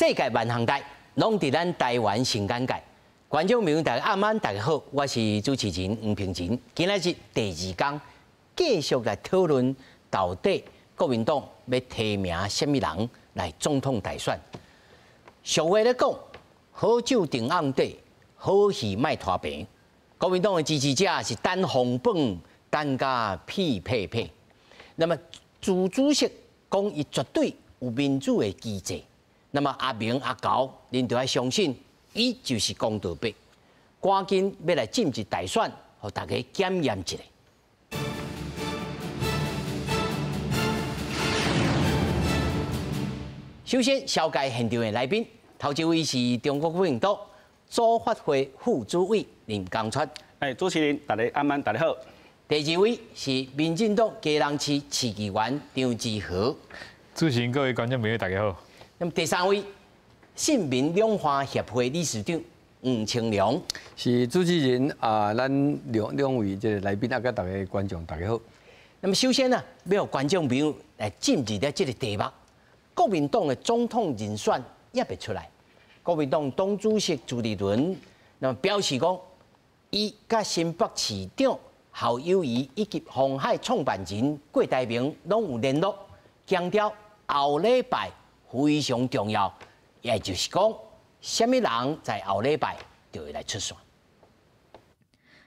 世界万项代，拢伫咱台湾新眼界。观众朋友，大家暗安，大家好，我是主持人黄平真。今仔日第二天，继续来讨论到底国民党要提名什么人来总统大选。俗话咧讲，好酒定瓮底，好戏莫拖平。国民党的支持者是等红本，等甲屁屁屁。那么朱主席讲，伊绝对有民主的机制。那么阿明阿高，恁就要相信，伊就是公道伯，赶紧要来进入大选，互大家检验一下。首先，小介现场的来宾，头一位是中国国民党组发会副主委林江川。主持人，大家晚安，大家好。第二位是民进党基隆市市议员张志豪。主持人、各位观众朋友，大家好。那么第三位，信民两化协会理事长黄清良。是主持人咱两位这个来宾，甲大家观众大家好。那么首先呢，要有观众朋友来进入咧这个题目，国民党的总统人选也别出来。国民党党主席朱立伦，那么表示讲，伊甲新北市长侯友宜以及鸿海创办人郭台铭拢有联络，强调后礼拜非常重要，也就是讲，什么人在后礼拜就会来出选。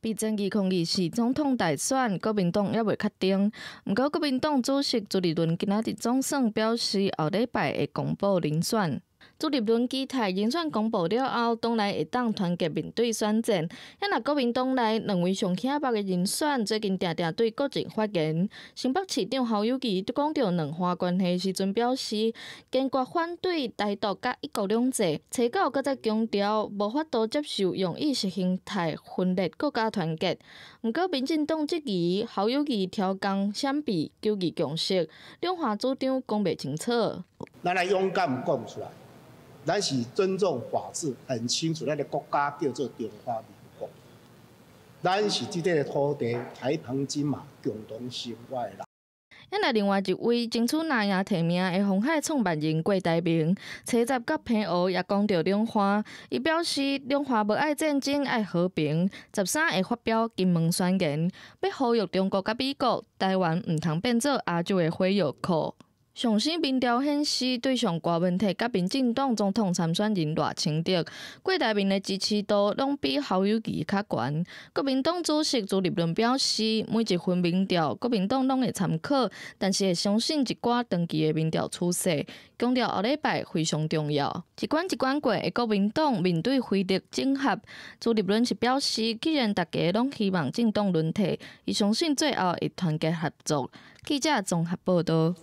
比2024总统大选，国民党还未确定。不过，国民党主席朱立伦今仔日总算表示，后礼拜会公布人选。朱立伦期待人选公布了后，党内会当团结面对选战。因若国民党内两位上显目的人选，最近常常对各自发言。新北市长侯友宜讲到两化关系时阵，表示坚决反对台独甲一国两制。初九搁再强调，无法度接受用意识形态分裂国家团结。不过，民进党质疑侯友宜挑工闪避纠义共识，两化主张讲袂清楚。咱来勇敢讲出来。咱是尊重法治，很清楚，咱的国家叫做中华民国。咱是这块土地台澎金马共同生活的人。因若另外一位争取拿赢提名的鸿海创办人郭台铭，初十甲平湖也讲到两化，伊表示两化无爱战争，爱和平。13会发表金门宣言，要呼吁中国甲美国、台湾唔通变做亚洲的火药库。上新民调显示，对上大问题甲民进党总统参选人赖清德、郭台铭的支持度拢比侯友宜较悬。国民党主席朱立伦表示，每一份民调国民党拢会参考，但是会相信一寡长期的民调趋势。强调后礼拜非常重要。一关一关过的国民党面对非力整合，朱立伦是表示，既然大家拢希望政党轮替，伊相信最后会团结合作。记者综合报道。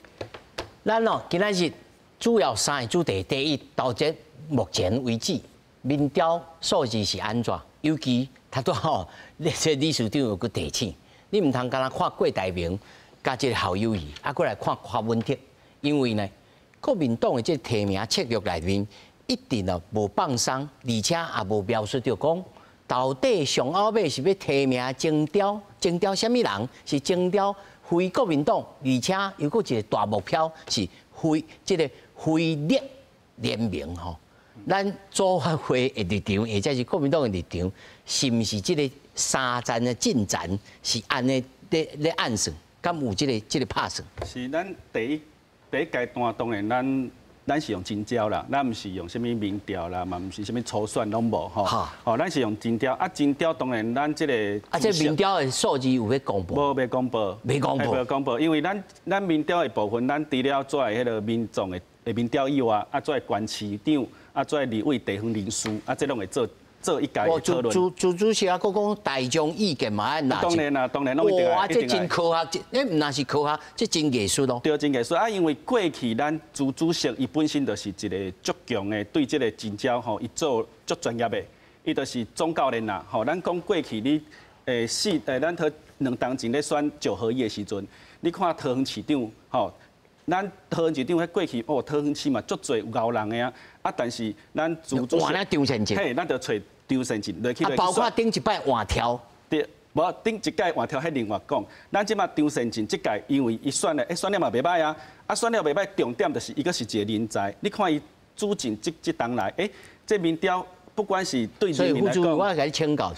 咱今仔日主要三个主题，第一，到这目前为止，民调数字是安怎？尤其他都这理事长有个提醒，你唔通干那看郭台铭加这个侯友宜，过来看柯文哲，因为呢，国民党的这提名策略里面，一定无放松，而且也无描述到讲，到底上后尾是要提名征调什么人？是征调非国民党，而且有个一个大目标是非立联盟吼。咱组发会的立场，或者是国民党的立场，是毋是这个三战的进展是安尼咧暗算，敢有这个拍算？是咱第一阶段，当然咱是用真招啦，咱毋是用什么民调啦，嘛毋是什么初选拢无吼。咱是用真招，真招当然咱这个。这民调的数字有要公布？无要公布，未公布。未公布，因为咱民调的部分，咱除了做迄个民众的民调以外，做县市长，做立委地方人士，这拢会做一届的讨论。主席佫讲大众意见嘛，当然啦，当然拢一定哇，这真科学，唔那是科学，这真艺术咯。对，真艺术因为过去咱朱主席伊本身就是一个足强的对这个真招伊做足专业的，伊就是总教练啦。咱讲过去你咱2当前咧选9合1的时阵，你看桃园市长咱桃园市长迄过去桃园市嘛足侪有牛人的但是咱朱主席嘿，咱就找张善政落去。包括顶一摆换条。对，无顶一届换条迄另外讲，咱即马张善政即届因为伊选了嘛袂歹选了袂歹，重点就是伊个是一个人才。你看伊主进这当来，这民调不管是对所以副主，人民来讲，我甲你请教，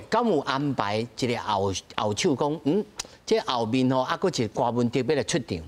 敢有安排一个后手讲，这后面吼，搁一个郭文德要来出场。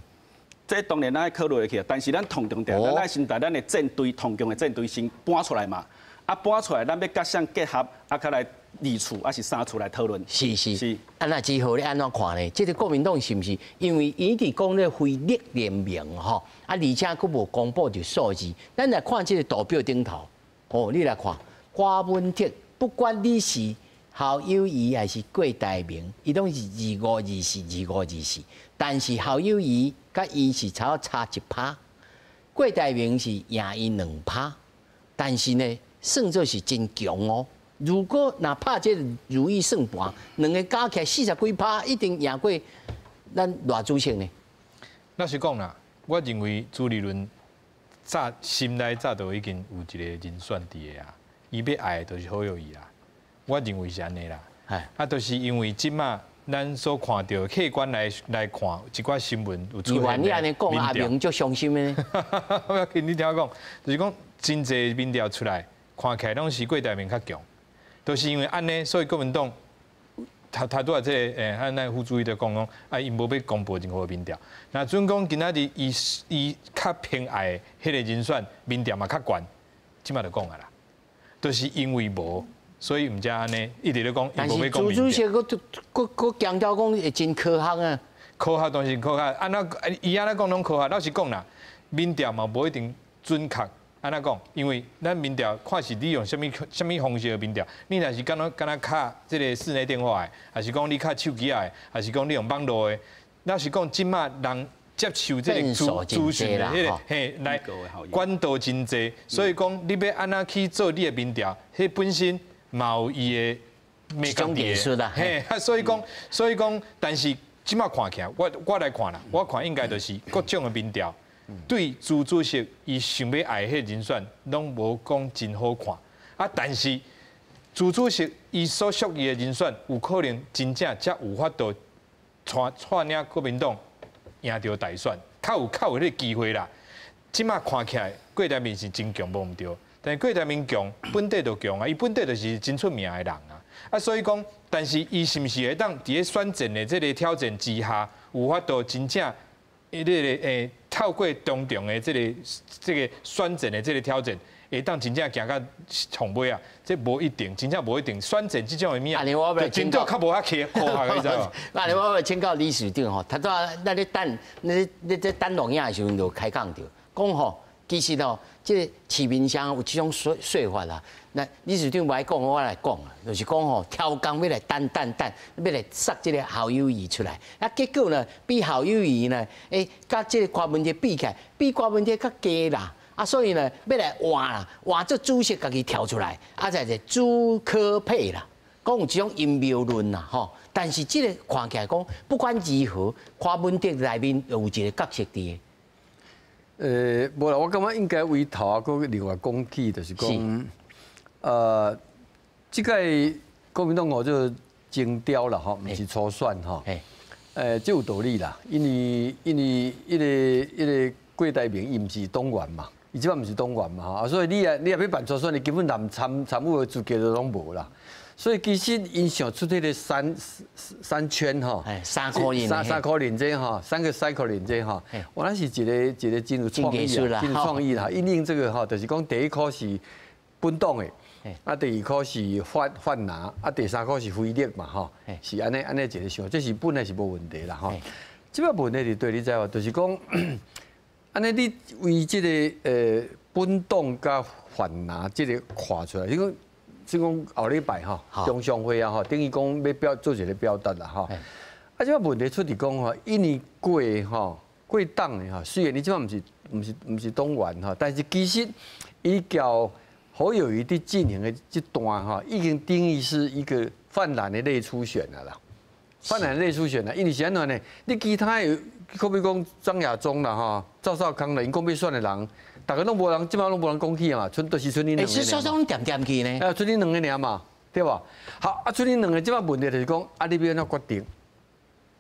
这当然咱考虑去，但是咱同重点，咱先把咱的战队同强的战队先搬出来嘛。搬出来，咱要甲相结合，较来二处还是三处来讨论。是。那之后你安怎看呢？这个国民党是不是因为伊伫讲咧非立联名吼，而且佫无公布着数字？咱来看这个图表顶头，你来看郭文德，不管你是侯友宜还是郭台铭，伊拢是2524，但是侯友宜甲伊是差1%，郭台铭是赢伊2%，但是呢，算作是真强哦。如果哪怕这如意算盘，两个加起来40几%，一定赢过咱赖主席呢。老实讲啦，我认为朱立伦心内早就已经有一个人选伫个啊，伊要爱的就是侯友宜啦。我认为是安尼啦。就是因为即马咱所看到客观来看，一寡新闻有出现。你安尼讲，阿明足伤心的。我要跟你听我讲，就是讲真侪民调出来，看起来拢是郭台铭较强，都是因为安尼，所以国民党他拄啊这个咱副主席在讲伊无要公布任何民调。那准讲今仔日伊较偏爱迄个人选民调嘛较悬，即马就讲啊啦，就是因为无。所以唔才安尼，一直咧讲，但是朱主席佫强调讲会真科学啊。科学当然科学，安那伊安那讲拢科学。老实讲啦，民调嘛无一定准确。安那讲，因为咱民调看是你用什么方式的民调，你若是敢若卡这个室内电话的，还是讲你卡手机的，还是讲你用网络的，老实讲，即马人接受这个资讯的迄个来管道真济，所以讲你要安那去做你的民调，迄本身。有伊的美感技术啦，所以讲，但是即马看起来，我来看啦，我看应该就是各种的民调，对朱主席伊想要爱迄人选，拢无讲真好看。但是朱主席伊所属意的人选，有可能真正才有法度带领国民党赢到大选，较有迄个机会啦。即马看起来，郭台铭是真强，无毋对。但是郭台铭强，本地就强啊，伊本地就是真出名的人啊，所以讲，但是伊是毋是会当伫咧选战的这个挑战之下，有法度真正透过当中的这个选战的这个挑战，会当真正行到上尾啊？这无一定，真正无一定。选战这种的物啊，就真正较无遐科学，你知道无？那你我要请教李市长吼，他说那你等录影的时候就开讲着，讲吼。其实哦，这个市民上有这种说法啦。那李市长不爱讲，我来讲啊，就是讲吼，挑工要来等，要来杀这个侯友宜出来。结果呢，比侯友宜呢，甲这个郭文德比起来，比郭文德较低啦。所以呢，要来换啦，换做主席家己跳出来，再是朱科配啦，讲有这种阴谋论啦，吼。但是这个看起来讲，不管如何，郭文德内面有一个角色伫。无啦，我感觉应该为头啊，佮另外讲起，就是讲，即个国民党就精雕啦，吼，毋是初选吼，这有道理啦，因为一个郭台铭伊毋是党员嘛，伊即摆毋是党员嘛，所以你也要办初选，你根本连参与的资格都拢无啦。所以其实因想出迄个三圈吼，3颗人这吼，3个cycle 人这吼，我那是一个真有创意啦，真有创意啦。因应这个吼，就是讲第一颗是本党的，第二颗是泛拿，第三颗是非立嘛吼，是安尼一个想，这是本来是无问题啦吼。即摆问题是对你知无？就是讲，安尼你为这个本党甲泛拿这个跨出来，因为。即讲后礼拜吼，中常会啊吼，等于讲要做一个表达啦吼。即个问题出伫讲吼，因为过党的吼，虽然你即摆毋是党员吼，但是其实伊交侯友宜伫进行的这段吼，已经定义是一个泛蓝的类初选啦。泛蓝的类初选啦，因为是安怎呢？你其他有，可比讲张亚中啦吼，赵少康啦，因讲要选的人。大家拢无人，即摆拢无人讲起嘛，就是剩你两个。是稍稍点去呢？剩你两个尔嘛，对吧？好，剩你两个，即摆问题就是讲，你要安怎决定？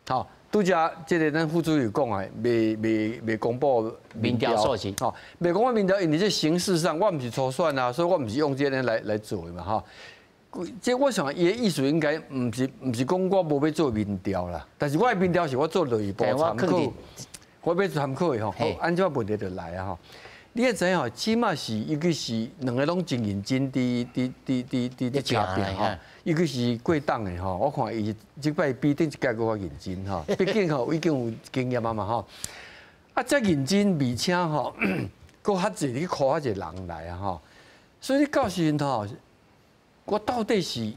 好，拄则即个咱副主席讲啊，未公布民调数字，吼，未公布民调，因为这形式上我毋是初选啊，所以我毋是用这个来做的嘛，哈。即我想，伊的意思应该毋是讲我无要做民调啦，但是我的民调是我做内部参考，我要参考的吼。好，按照问题就来啊吼。你也知影吼，起码是一个是两个拢真认真伫车拼吼，一个是过党的吼，我看伊即摆比顶一届搁较认真吼，毕竟吼已经有经验啊嘛吼。啊，遮认真而且吼，搁较济你靠遐济人来啊吼，所以你到时阵吼。我到底是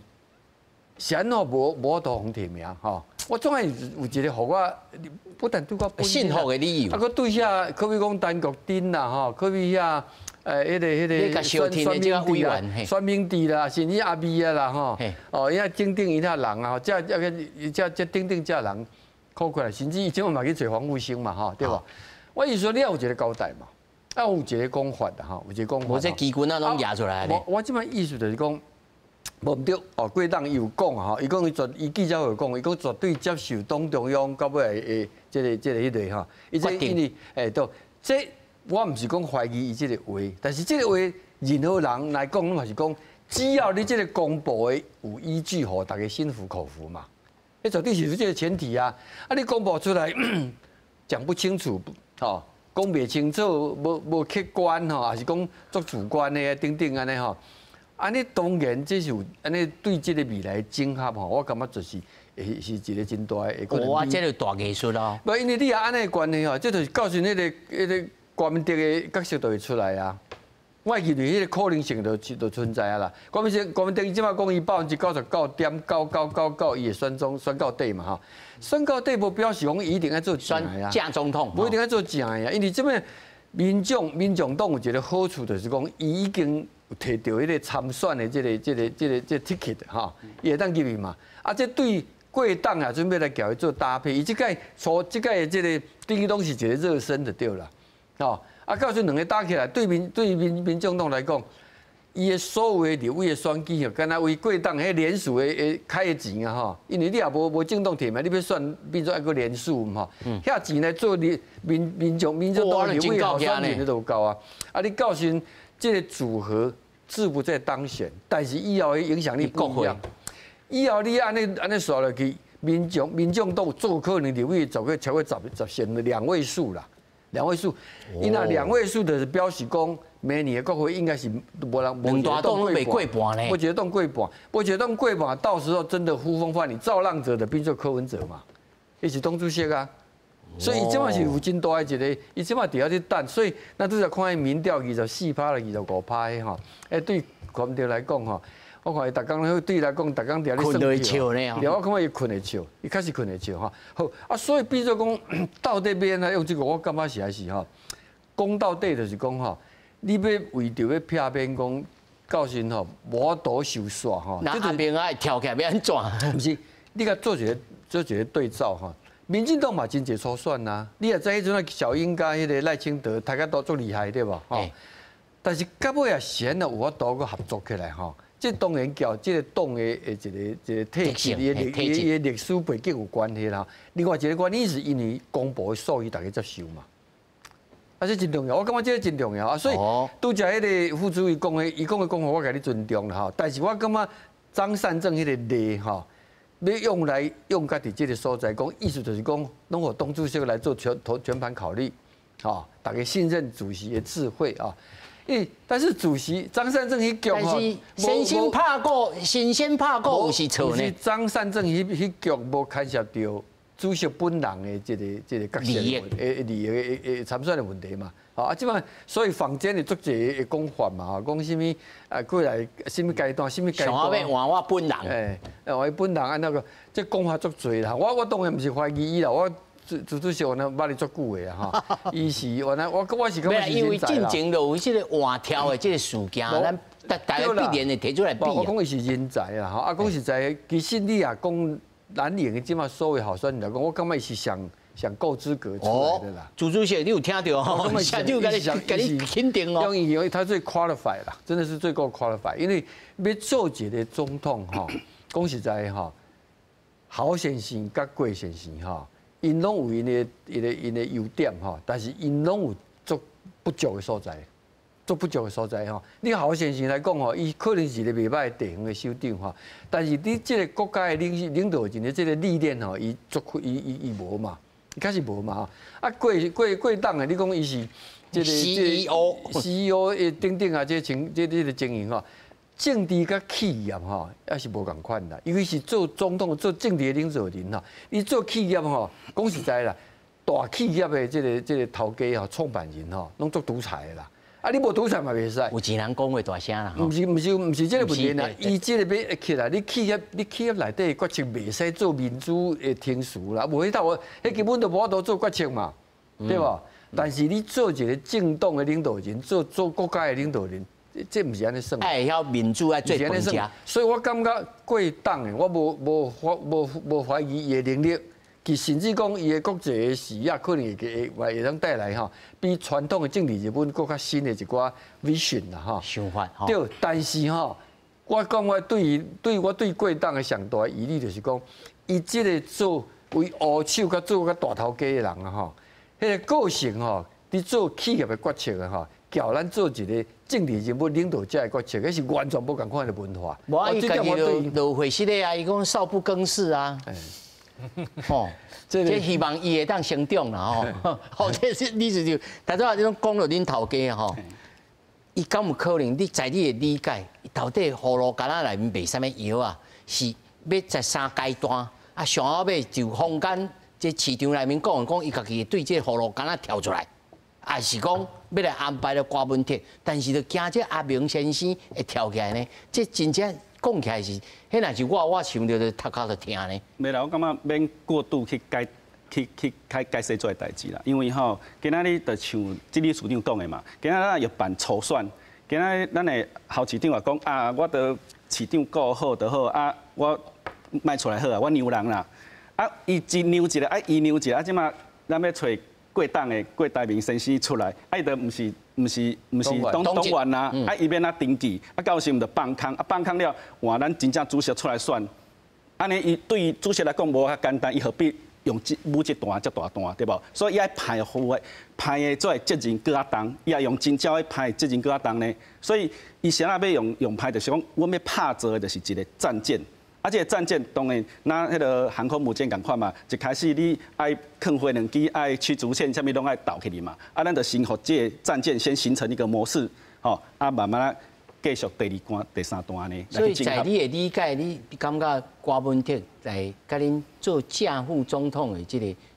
安怎无投红提名吼？我总系有一个互我不但对我信服的理由，啊，佮对遐可比讲陈国珍啦吼，可比遐迄个选民地啦，甚至阿美啊啦吼，哦，伊遐顶伊遐人啊，遮顶遮人靠过来，甚至伊今晚嘛去找黄复兴嘛吼，对无？我意思说你要有一个交代嘛，啊有一个讲法的吼，有一个讲法。无这机关啊拢压出来咧。我即摆意思就是讲。无毋对哦，过党伊有讲啊，吼，伊讲伊记者会讲，伊讲绝对接受党中央到尾的即个迄个吼，伊这因为都这我毋是讲怀疑伊即个话，但是即个话任何人来讲，拢嘛是讲，只要你即个公布的有依据，互大家心服口服嘛，迄绝对是这个前提啊。啊，你公布出来讲不清楚，吼，讲袂清楚，无客观吼，还是讲足主观的等等安尼吼。安尼当然，这是有安尼对这个未来整合吼，我感觉就是是一个真大的可能。哇，这个大艺术咯。不，因为你也安尼关系吼，这就是告诉迄个国民党的角色就会出来啊。我认为迄个可能性就存在啊啦。国民党伊即摆讲伊99.9999%伊会选到底嘛吼，选到底无表示讲伊一定要做正的啊，正总统，无一定要做正的啊，因为这边民众党有一个好处就是讲，伊已经。摕到迄个参选的这个 ticket 哈，伊会当入去嘛？啊，这对过党啊，准备来交伊做搭配。伊即届的这个等于拢是一个热身就对啦，吼。啊，到时两个打起来，对民众党来讲，伊的所有的立委的选举哦，敢若为过党迄联署的开的钱啊吼，因为你也无政党提名，你要选变做一个联署嘛吼，遐钱来做民众党立委候选人都够啊。啊，你到时这个组合志不在当选，但是以后的影响力不一样。以后你安尼说落去，民众党做可能立委走个超过10选的2位数啦，2位数。因那2位数的表示讲，明年的国会应该是无人两大党拢未过半呢。我觉得党过半，我觉得党过半，到时候真的呼风唤雨，造浪者的变做柯文哲嘛，一起党主席啊。所以伊即马是有真大的一个，伊即马伫遐咧等，所以咱拄则看伊民调24%啦，25%吼，对国民党来讲吼，我看伊逐工对伊来讲，逐工伫遐咧困会笑呢，我看伊困会笑，伊确实困会笑吼。好啊，所以变做讲到底要安怎用这个，我感觉是还是吼，讲到底就是讲吼，你要为着要避免讲到时吼无多收煞吼，那阿明爱跳起来要安怎？毋是，你甲做一个对照吼。民进党嘛真侪初选呐，你也知迄阵啊小英甲迄个赖清德，大家都足厉害对无？吼，但是到尾啊，先啊有法度个合作起来吼，这当然交这个党的一个体系，伊的历史背景有关系啦。另外一个原因是因为公布的数据大家接受嘛，啊这真重要，我感觉这个真重要啊。所以拄则迄个副主席讲的，伊讲的讲法我甲你尊重啦吼，但是我感觉张善政迄个例吼。要用家己这个所在讲，意思就是讲，拢互党主席来做全盘考虑，啊，大家信任主席的智慧啊。但是主席张善政迄局吼，先拍过有是错呢。张善政迄局无牵涉到主席本人的这个角色利益参选的问题嘛。啊，即摆所以坊间的足侪的讲法嘛，讲什么过来什么阶段，上要换我本人，我本人按那个，这讲法足侪啦。我当然毋是怀疑伊啦，我主席我那捌你足久的哈，伊是原来我是感觉是因为进前就有这个换跳的这个事件，咱大家必然会提出来比。我讲伊是人才啦，哈，啊讲实在，其实你也讲蓝营的即马所谓候选人来讲，我感觉伊是上够资格出来的啦。朱主席，你有听到吼？下就给你肯定哦。因为他最 qualified 啦，真的是最够 qualified。因为要做一个总统吼，讲实在吼，好先生甲贵先生吼，因拢有因的优点吼，但是因拢有足不足的所在。做不足的所在吼，你郝先生来讲吼，伊可能是一个袂歹的地方的首长吼，但是你这个国家的领导人的这个历练吼，伊伊无嘛，伊确实无嘛。啊，过党的，你讲伊是这个 CEO 的等等啊，这个经营吼，政治甲企业吼，也是无共款啦。尤其是做总统、做政治的领导人吼，伊做企业吼，讲实在啦，大企业的这个头家吼、创办人吼，拢做独裁的啦。啊！你无独裁嘛袂使，有钱人讲话大声啦。毋是这个问题啦，伊这个要起来，你企业内底决策袂使做民主的听书啦，无迄套，迄根本就无法度做决策嘛，对无？但是你做一个政党的领导人，做国家的领导人，这毋是安尼算。爱晓民主爱做本家，所以我感觉过党的，我无怀疑伊的能力。其甚至讲，伊的国际的视野可能会当带来吼，比传统的政治日本更较新的一寡 vision 啦吼。想法吼。对，但是吼，我讲我对贵党的上大的疑虑就是讲，伊即个做为乌手甲做甲大头家的人啊吼，迄个个性吼，你做企业的决策啊吼，叫咱做一个政治人物领导者的决策，迄是完全无共款的文化。无伊家己就会识的啊，伊讲少不更事啊。吼，这希望伊会当成长啦吼。吼，这是意思就，大家你讲讲到恁头家吼，伊敢有可能？你在你的理解，到底葫芦干仔内面卖啥物药啊？是要在3阶段啊？上后尾就坊间这市场内面讲，伊家己对这葫芦干仔跳出来，还是讲要来安排了瓜文铁？但是就惊这阿明先生会跳起来呢？这真正。讲起来是，迄若是我想到就头壳就疼呢。袂啦，我感觉免过度去解释做代志啦，因为吼，今仔日就像这里处长讲的嘛，今仔咱要办初选，今仔日咱的侯市长也讲啊，我得市长顾好就好啊，我卖出来好啊，我牛人啦，啊，伊一牛一个，啊，伊牛一个，啊，即马咱要找过党的郭台铭先生出来，啊，伊就毋是党员啦，啊，伊免啊登记，啊，到时毋就放空，啊，放空了，换咱真正主席出来选，安尼伊对于主席来讲无遐简单，伊何必用武这段这大段，对无？所以伊爱派的做责任更较重，伊也用真招的派责任更较重呢。所以伊现在要用派，就是讲，我们要拍做的就是一个战舰。啊，这个战舰当然，那迄个航空母舰共款嘛，一开始你爱放飞两机，爱驱逐舰，啥物拢爱倒起哩嘛。啊，咱就先互这个战舰先形成一个模式，吼，啊，慢慢继续第2段、第3段呢。所以在你的理解，你感觉郭文铁来甲恁做正副总统的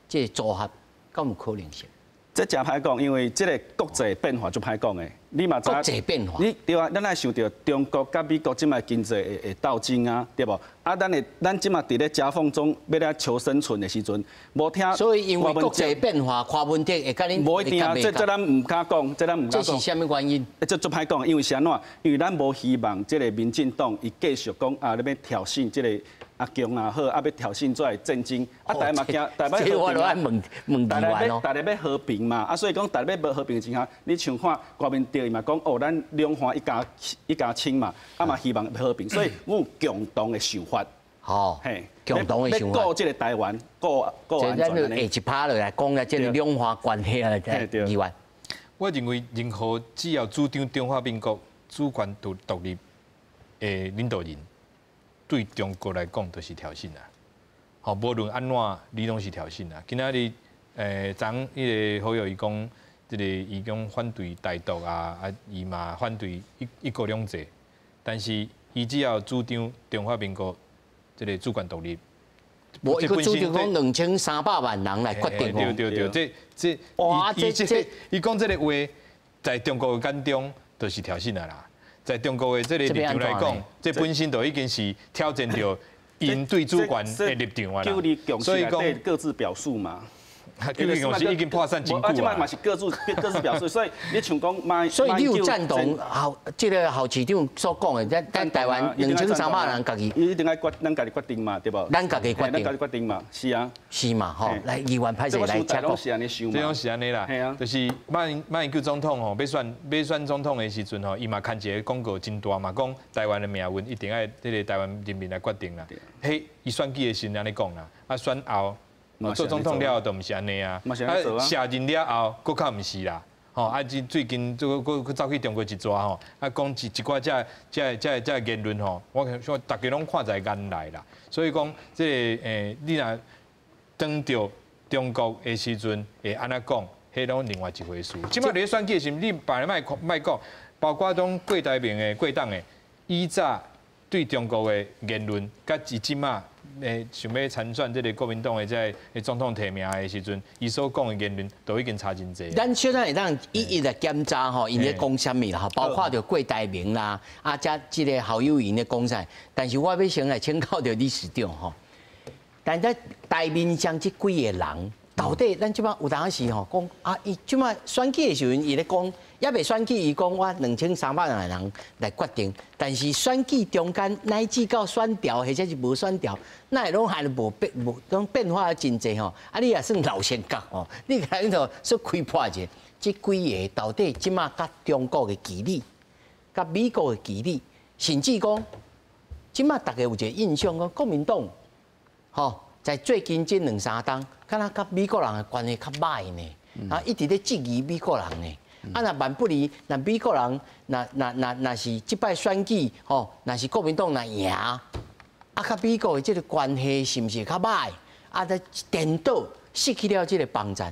这个组合，敢有可能性？这真歹讲，因为这个国际变化就歹讲的。你嘛知？国际变化。你对啊，咱爱想到中国甲美国即卖经济的斗争啊，对无？啊，咱即卖伫咧夹缝中要来求生存的时阵，无听。所以因为国际变化，郭文铁会甲恁。无一定啊，这咱唔敢讲，这咱唔敢讲。这是啥物原因？这足歹讲，因为是安怎？因为咱无希望这个民进党伊继续讲啊，你要挑衅这个。阿强也好，啊要挑衅出来战争，啊大家嘛惊，大家要和平，大家要和平嘛，啊所以讲大家要和平的情况下，你像看郭文铁嘛讲哦，咱两岸一家亲嘛，啊嘛希望和平，所以我有共同的想法。好，嘿，共同的想法。要顾这个台湾，顾安全的。下一趴落来讲咧，这个两岸关系啊，议员。我认为任何只要主张中华民国主权独立的领导人。对中国来讲，都是挑衅啊！好，无论安怎，你拢是挑衅啊！今仔日，昨迄个好友伊讲，伊讲反对台独啊，伊嘛反对一国两制，但是伊只要主张中华民国主权独立，无一个主张讲2300万人来决定对，伊讲这个话，在中国的眼中，都是挑衅啊啦！在中国的这个立场来讲，这本身就已经是挑战到因对主权的立场啊啦。所以讲各自表述嘛。叫你共识已经破产真久啊。即摆嘛是各自表述，所以你像讲卖。所以你有赞同这个侯市长所讲的，咱台湾2300人家己。一定爱咱家己决定嘛，对不？咱家己决定。咱家己决定嘛，是啊。是嘛，吼，来议员派谁来接讲？这种是安尼啦，就是马英九总统吼，要选总统的时阵吼，伊嘛看一个广告真大嘛，讲台湾的命运一定爱这个台湾人民来决定啦。嘿，伊选举的时阵安尼讲啦，啊选后。做总统了后都毋是安尼啊，下任了后搁较毋是啦。吼，啊！最近佮走去中国一抓吼，啊，讲一寡这言论吼，我大家拢看在眼内啦。所以讲，你若当着中国的时阵，会安怎讲，迄拢另外一回事。即摆你选举时，你别卖讲，包括种郭台铭的、郭党的，以早对中国的言论，甲即摆想要参选这个国民党的在总统提名的时阵，伊所讲的言论都已经差真济。咱小咱会当一一来检查吼，因咧讲啥物啦，吼，包括着郭台铭啦，啊，加即个侯友宜咧讲啥。但是我要先来请教着理事长吼，但在台面上即几个人，到底咱即摆有当时吼讲啊，伊即摆选举的时阵，伊咧讲。也未选举，伊讲我2300万人来决定，但是选举中间乃至到选调或者是无选调，那会拢还无变化真济吼。啊，你也算老先觉吼，你甲因就说开破者，即几个到底即马甲中国的距离，甲美国的距离，甚至讲即马大家有一个印象讲国民党，吼，在最近这2-3冬，敢若甲美国人的关系较歹呢，啊，一直咧质疑美国人呢。啊，若万不离，那美国人，那是即摆选举吼，那是国民党若赢，啊，甲美国的这个关系是毋是较歹？啊，在颠倒失去了这个帮助。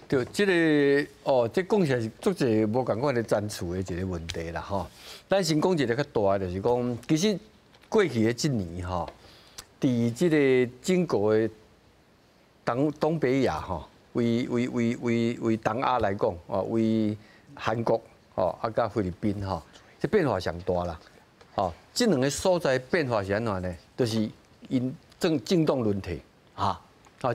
对，这个这讲起来是足侪无共款的战术的一个问题啦吼。咱先讲一个较大的，就是讲，其实过去的一年吼，伫这个整个的东北亚吼。为东亚来讲，为韩国，啊，甲菲律宾，这变化上大啦，这两个所在变化是安怎呢？就是因政党轮替，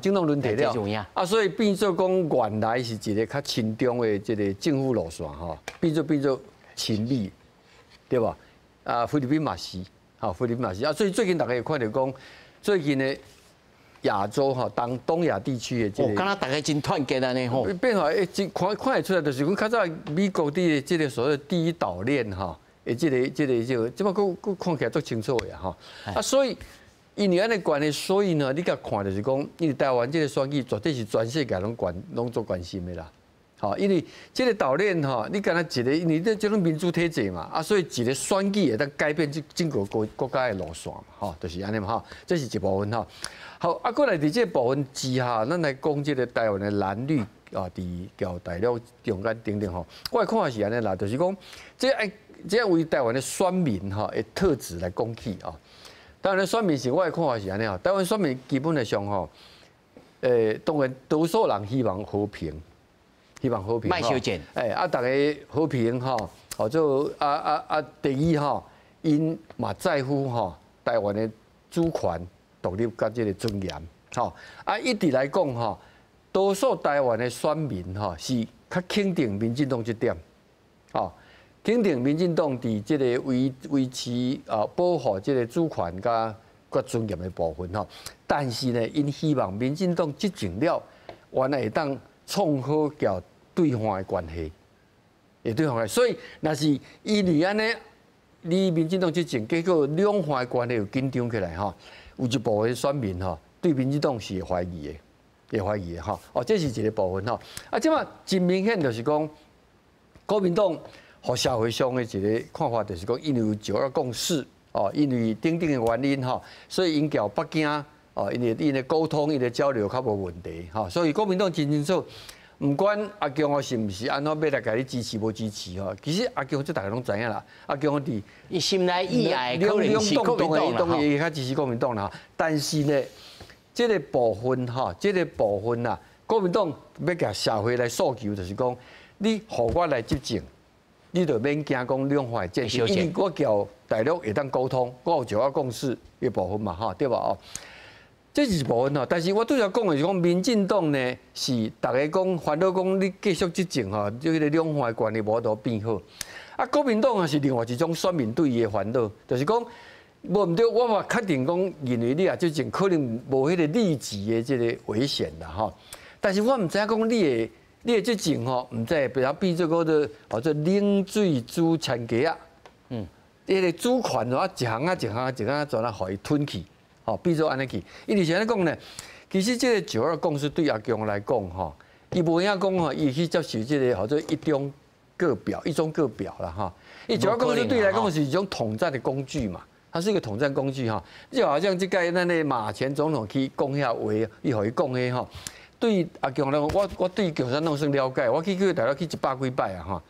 政党轮替了，啊，所以变做讲原来是一个较亲中的这个政府路线，变做亲美，对吧？啊，菲律宾嘛是，菲律宾嘛是，啊，所以最近大家会看到讲，最近的。亚洲东亚地区的这个，敢若大家真团结安尼吼。变化看得出来，就是讲较早美国的这个所谓的第一岛链哈，这个，即摆看起来足清楚的哈。啊，所以因为安尼关系，所以呢，你甲看就是讲，因为台湾这个选举绝对是全世界拢做关心的啦。好，因为这个岛链哈，你敢若一个，因为这种民主体制嘛，啊，所以一个选举会当改变整个国家的路线嘛，哈，就是安尼嘛哈，这是一部分哈。好，啊，过来伫这部分之下，咱来讲这个台湾的蓝绿啊，伫交大陆中间等等吼，我看法是安尼啦，就是讲这为台湾的选民哈的特质来讲起啊。台湾的选民是我的看法是安尼啊，台湾选民基本上吼，当然多数人希望和平。卖修剪，大家和平哈，做第二哈，因嘛在乎哈台湾的主权独立甲这个尊严，一直来讲哈，多数台湾的选民哈是较肯定民进党这点，肯定民进党伫这个维持保护这个主权甲尊严的部分哈，但是呢，因希望民进党执政了，原来会当。创好交对方的关系，对方的，所以那是因为安尼，你民进党执政，结果两方的关系又紧张起来哈，有一部分选民哈对民进党是会怀疑的哈，这是一个部分哈。啊，即嘛真明显就是讲，国民党和社会上的一个看法就是讲，因为有9·2共识因为等等的原因哈，所以因交北京。因为沟通、因为交流较无问题，所以国民党真清楚，不管阿强是毋是安怎要来甲你支持无支持其实阿强这大家拢知影啦，阿强伫伊心内意外可能是国民党啦，当然也较支持国民党啦，但是呢，这个部分呐，国民党要甲社会来诉求，就是讲，你互我来执政，你就免惊讲两方的战争，因为我交大陆会当沟通，我有9·2共识的部分嘛，对吧？这是一部分但是我拄则讲的是讲，民进党呢是大家讲烦恼讲你继续执政这个两方的关系无都变好。啊，国民党是另外一种选民对伊的烦恼，就是讲无毋对，我嘛确定讲，认为你执政可能无迄个立即的这个危险啦但是我毋知影讲你的执政毋知比如变做做冷水煮田鸡啊，迄个主权一项一项全互伊吞去。变做安尼去，因为是安尼讲呢，其实这个九二共识对阿强来讲吼，伊无影讲吼，伊去接受这个叫做一中各表啦哈。伊九二共识对来讲是一种统战的工具嘛，它是一个统战工具哈。就好像这个咱的马前总统去讲遐话，伊互伊讲的吼。对阿强来讲，我对共产党算了解，我去大概去100几摆啊哈。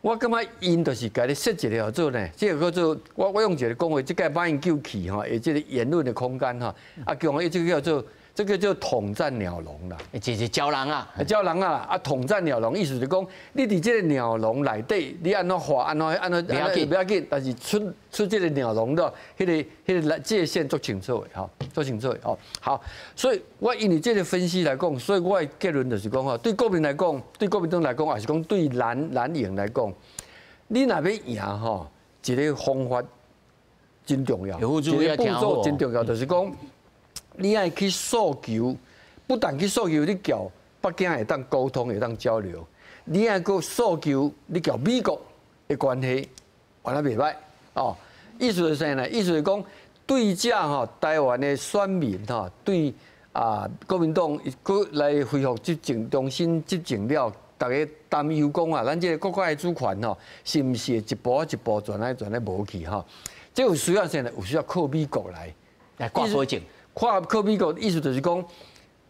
我感觉因就是家己设一个叫做呢，这个叫做我用一个讲话，这个把因救起哈，也这个言论的空间哈。阿强这个叫做。这个叫统战鸟笼啦，就是招人啊，招人啊！啊，统战鸟笼意思就是讲，你伫这个鸟笼内底，你安怎画，安怎不要紧，但是出这个鸟笼的，迄个界限做清楚的哈，做清楚的哦。好，所以我以你这个分析来讲，所以我的结论就是讲哈，对国民来讲，对国民党来讲，还是讲对蓝营来讲，你若要赢哈，一个方法真重要，一个步骤真重要，就是讲。你爱去诉求，不但去诉求，你叫北京会当沟通，会当交流。你爱个诉求，你叫美国的关系，完了袂歹哦。意思是啥呢？意思是讲，对这吼台湾的选民吼，对国民党佮来恢复执政，重新执政了，大家担忧讲啊，咱这个国家的主权吼，是毋是一步一步转来无去吼？这有需要啥呢？有需要靠美国来挂保证。靠美国，意思就是讲，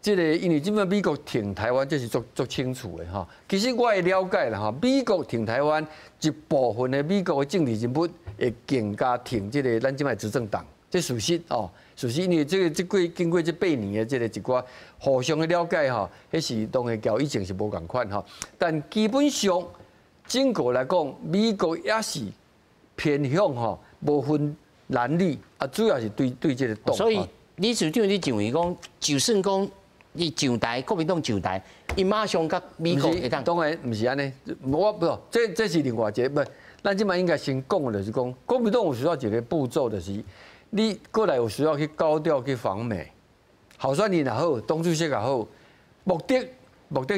这个因为这边美国挺台湾，这是足清楚的哈。其实我也了解了哈，美国挺台湾一部分的美国的政治人物会更加挺这个咱这摆执政党，这事实哦，事实因为这个经过这8年的这个一寡互相的了解哈，迄是当然交以前是无共款哈。但基本上整个来讲，美国也是偏向哈，无分蓝绿啊，主要是对这个党。所以。李处长，你认为讲，就算讲伊上台，国民党上台，伊马上甲美国会当？当然唔是安尼，我不，这是另外一个，不，咱即摆应该先讲的就是讲，国民党有需要一个步骤，就是你过来有需要去高调去访美，候选人也好，党主席也好，目的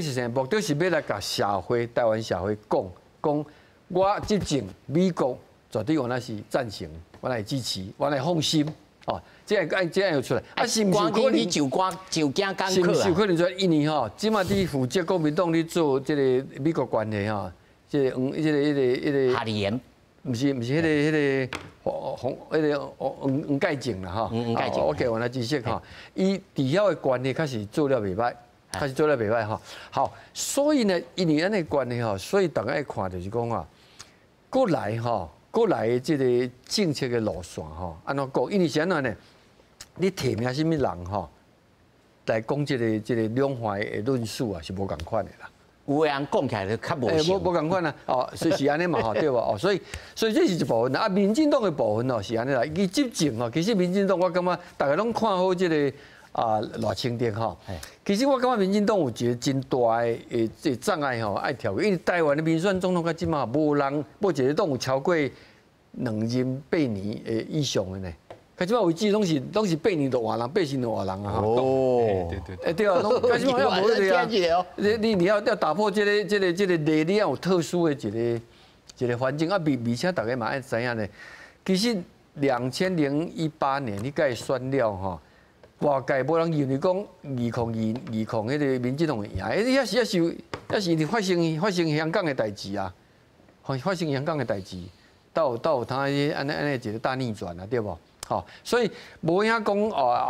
是啥？目的是要来甲社会、台湾社会讲，我执政美国绝对我那是赞成，我来支持，我来放心。哦，这样有出来，啊，是毋是可能就惊讲课啊？是毋是可能说因为吼，即马伫负责国民党咧做这个美国关系吼，这个哈里言，毋是迄个黄介正啦吼，黄介正，我给我来知识吼，伊伫遐的关系开始做了袂歹，吼。好，所以呢，因为安尼关系吼，所以大家看就是讲啊，过来吼。过来的这个政策的路线吼，安怎讲？因为是安怎呢？你提名什么人吼，来讲这个两岸的论述啊，是无共款的啦。有个人讲起来就较无像。无共款啊！哦，所以是安尼嘛吼，对无？哦，所以这是一部分啊。民进党的部分哦，是安尼啦。伊执政哦，其实民进党我感觉大家拢看好这个赖清德吼。其实我感觉民进党有一个真大的这障碍吼，爱跳过，因为台湾的民选总统到即马无人，无一个党有超过2任8年的以上的呢。到即马为止拢是8年就换人，8年就换人啊！哦，对，对啊，到即马要无对啊。你要打破这个例，你要有特殊的一个环境啊，而且大家嘛爱知影呢。其实2018年你甲选了吼。外界无人认为讲2020迄个民进党会赢，也是发生香港的代志啊，发生香港的代志，到他安尼一个大逆转啊，对无？吼，所以无影讲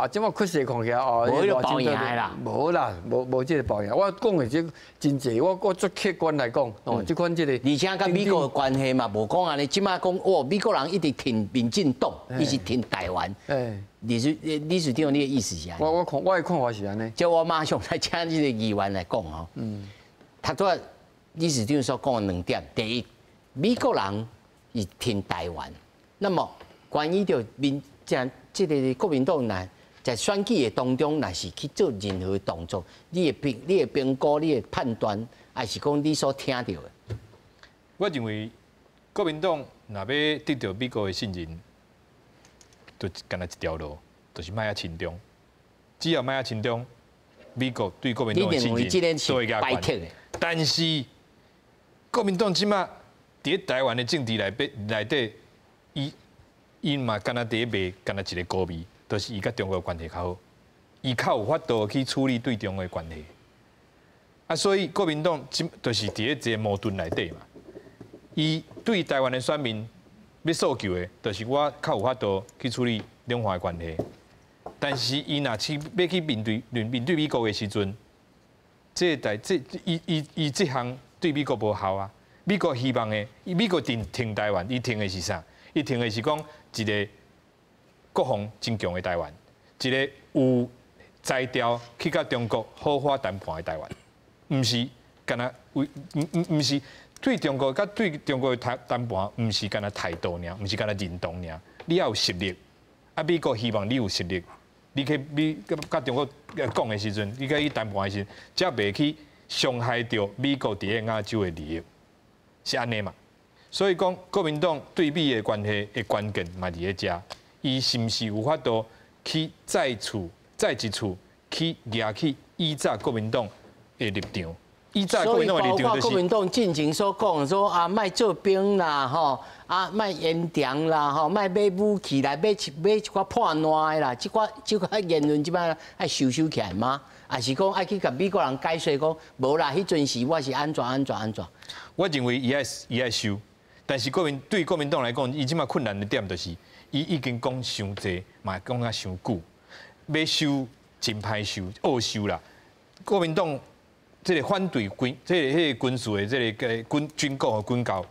即马确实看起来无要包赢啦，无啦，无即个包赢。我讲的这真济，我做客观来讲，即款即个，而且跟美国的关系嘛，无讲安尼，即马讲美国人一直挺民进党，伊是挺台湾。李处长，你的意思是安尼？我的看法是安尼。叫我马上来请这个议员来讲吼。他说李处长所讲的2点，第一，美国人是挺台湾，那么关于着这个国民党呐，在选举的当中，若是去做任何动作，你的评估、你的判断，还是讲你所听到的？我认为国民党若要得到美国的信任，就干那一条路，就是卖啊亲中。只要卖啊亲中，美国对国民党的信任都会加关。但是国民党即马伫台湾的政治内底，伊嘛干那第一卖干那一个高味，就是伊甲中国关系较好。伊较有法度去处理对中的关系。啊，所以国民党就是伫咧一个矛盾内底嘛。伊对台湾的选民要诉求的，就是我较有法度去处理两岸的关系。但是伊若去要去面对美国的时阵，伊这项对美国无效啊。美国希望的，美国挺台湾，伊挺的是啥？伊挺的是讲一个国防真强的台湾，一个有才调去甲中国好好谈判的台湾。毋是干那毋是对中国甲对中国谈判，毋是干那态度尔，毋是干那认同尔。你要有实力，啊，美国希望你有实力，你去甲中国讲的时阵，你甲伊谈判的时阵，才袂去伤害到美国伫咧亚洲的利益，是安尼嘛？所以讲国民党对美的关系的关键嘛伫咧遮，伊是毋是有法度去再一次去举起依照国民党的立场，依照国民党的立场就是。国民党进前所讲说啊，卖做兵啦，吼啊，卖演讲啦，吼，卖买武器来买一寡破烂的啦，这寡言论即摆爱收起来吗？还是讲爱去甲美国人解释讲，无啦，迄阵时我是安怎。我认为伊爱收，但是对国民党来讲，伊即摆困难的点就是，伊已经讲伤济，嘛讲啊伤久，要收真歹收，恶收啦。国民党这个反对军事的这个军购和军购，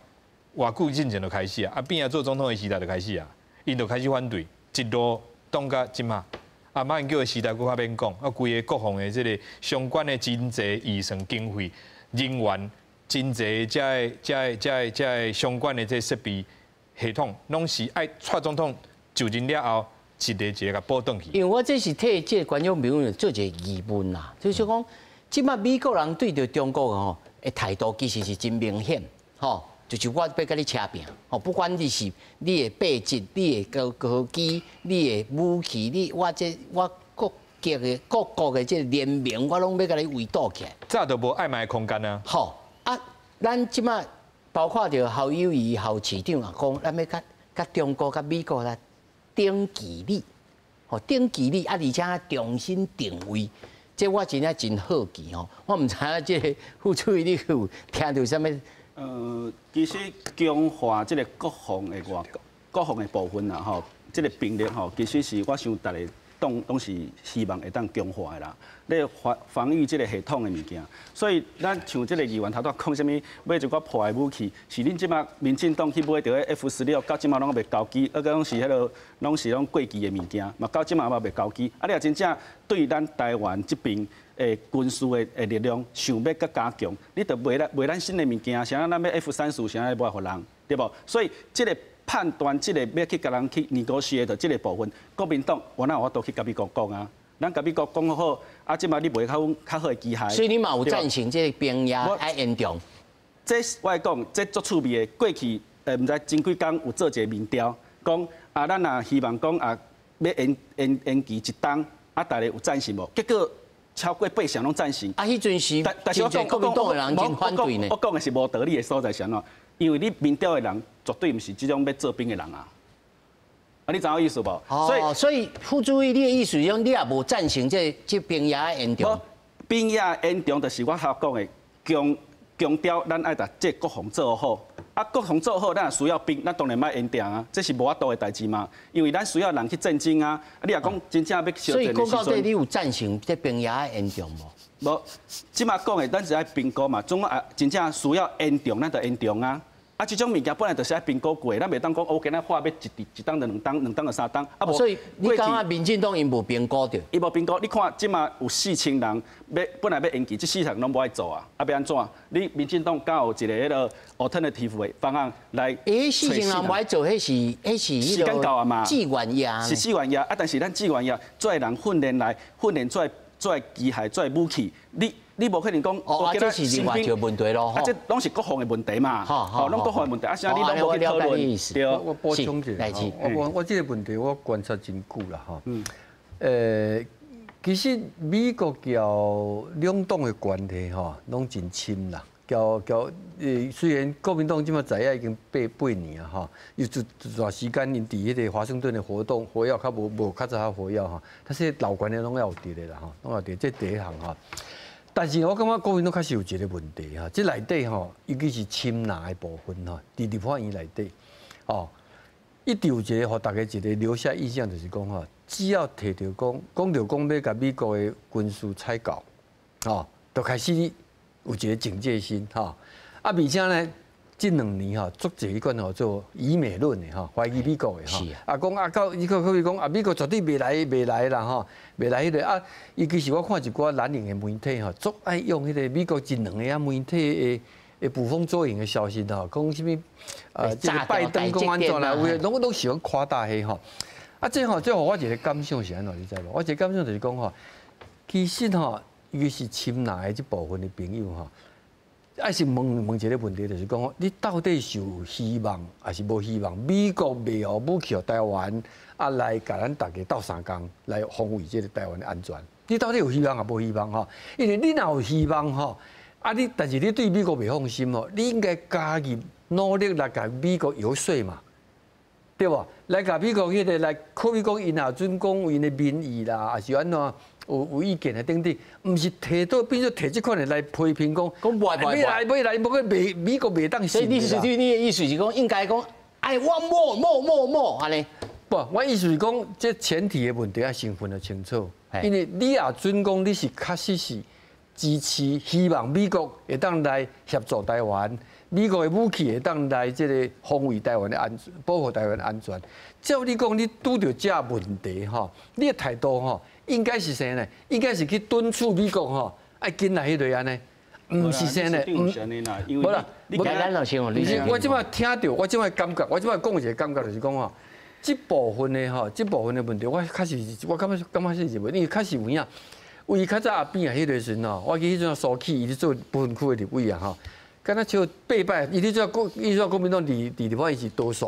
偌久之前就开始啊，变啊做总统的时代就开始啊，因就开始反对，一路挡到即马。啊，马英九的时代佫较免讲，啊，规个国防的这个相关的真济预算经费、人员、真济这相关的这设备系统，拢是爱蔡总统就任了后，一个甲补转去。因为我这是替这个观众朋友做一个疑问啦，就是讲，即马美国人对着中国吼的态度其实是真明显，吼。就是我要甲你扯平，哦，不管你是你的背景、你的高机、你的武器、我各国的这联名，我拢要甲你围堵起来。早就无暧昧的空间啊。好啊，咱即马包括着侯友宜、侯市长啊，讲咱要甲中国、甲美国来顶旗礼，哦，顶旗礼啊，而且重新定位。这我真正真好奇吼，我唔知影这个副主席你有听到啥物？其实强化这个国防的部分啦，吼，这个兵力吼，其实是我想大家拢是希望会当强化的啦。你防御这个系统的物件，所以咱像这个议员头拄讲啥物，买一寡破的武器，是恁即马民进党去买到的 F16，到即马拢未交机，拢是迄落拢是过期的物件，嘛到即马嘛未交机。啊，你若真正对咱台湾这边军事的力量想要更加强，你得买咱新的物件，像咱要 F34，像咱买互人，对无？所以这个判断，这个要去甲人去negotiate的这个部分，国民党我哪有法度去甲美国讲啊？咱甲美国讲好，啊，即马你袂较好的机械。所以你嘛有赞成这个兵役爱延长？这我来讲，这足趣味的。过去毋知前几工有做一个民调，讲啊，咱也希望讲啊，要延期一冬，啊，大家有赞成无？结果超过8成拢赞成。啊，迄阵时，但是我讲国民党的人真反对呢。我讲的是无道理的所在是安怎？因为你民调的人绝对毋是这种要做兵的人啊。啊，你知影意思无？所以副主席，你的意思是讲，你也无赞成这兵役延长？兵役延长就是我头讲的强调，咱爱把这国防做好。啊，国防做好，咱也需要兵，咱当然莫延长啊，这是无法度的代志嘛。因为咱需要人去战争啊。你若讲真正要小战的时阵，所以讲到底，你有赞成这兵役延长无？无，即马讲的，咱是爱评估嘛。总啊，真正需要延长，咱就延长啊。啊，这种物件本来就是爱评估过，咱袂当讲我今仔花要一当就2当就3当。啊，所以你感觉民进党因无评估着？伊无评估，你看即马有4000人本来要延期，这4000人拢无爱做啊，啊要安怎？你民进党敢有一个迄个 alternative 的方案来？4000人无爱做，迄是时间到啊嘛？志愿役是志愿役啊，但是咱志愿役做人训练做机械做武器，你无可能讲，这是另外一个问题咯。这拢是国防的问题嘛，拢国防的问题。啊，啥你拢无去讨论？对，我补充一下，我这个问题我观察真久了哈。其实美国交两党的关系哈，拢真深啦，虽然国民党即马在野已经8年啊，吼，有一段时间因伫迄个华盛顿的活动活跃较无较早活跃吼，但是老关的拢要有伫的啦吼，拢要伫这第一项吼。但是我感觉国民党确实有一个问题哈，这内底吼，尤其是亲拿的部分吼，伫立法院内底，哦，一直有一个互大家一个留下印象，就是讲吼，只要提到讲到讲要甲美国的军事采购，哦，就开始有一个警戒心哈，而且呢，这2年哈，足侪迄款吼做以美论的哈，怀疑美国的哈，到伊可比讲美国绝对袂来啦哈，袂来迄个啊，尤其是我看一寡蓝营的媒体哈，足爱用迄个美国一2个媒体的捕风捉影的消息哈，讲什么这个拜登讲安怎啦，拢喜欢夸大迄吼，啊，这互我一个感想是安怎，你知无？我一个感想就是讲吼，其实吼。尤其是亲拿的这部分的朋友哈，爱是问一个问题，就是讲，你到底是有希望还是无希望？美国袂互武器台湾，啊来甲咱大家斗相共来防卫这个台湾的安全？你到底有希望还无希望哈？因为你若有希望哈，但是你对美国袂放心哦，你应该加入努力来甲美国游说嘛，对无？来甲美国迄个来，可比讲因也准讲因的民意啦，还是安怎？有意见的等等，唔是提到变做提这款的来批评讲，未来，不过美国袂当信。所以你的意思是讲，应该讲，哎，我某安尼。不，我意思是讲，这前提的问题要先分得清楚。因为你也准讲你是确实是支持，希望美国会当来协助台湾，美国的武器会当来这个防卫台湾的安全，保护台湾的安全。照你讲，你拄到这问题吼，你的态度吼。应该是啥呢？应该是去敦促美国吼，爱紧来迄类安尼，唔是啥呢？无啦，你简单就先我即摆听到，我即摆感觉，我即摆讲一个感觉就是讲吼，这部分的吼，这部分的问题，我确实，我感觉是问题，因为确实有影。为较早阿扁啊，迄个时阵吼，我记迄阵苏起，伊咧做不分区的立委啊吼，敢若像8摆，伊咧做国民党伫立法院是多数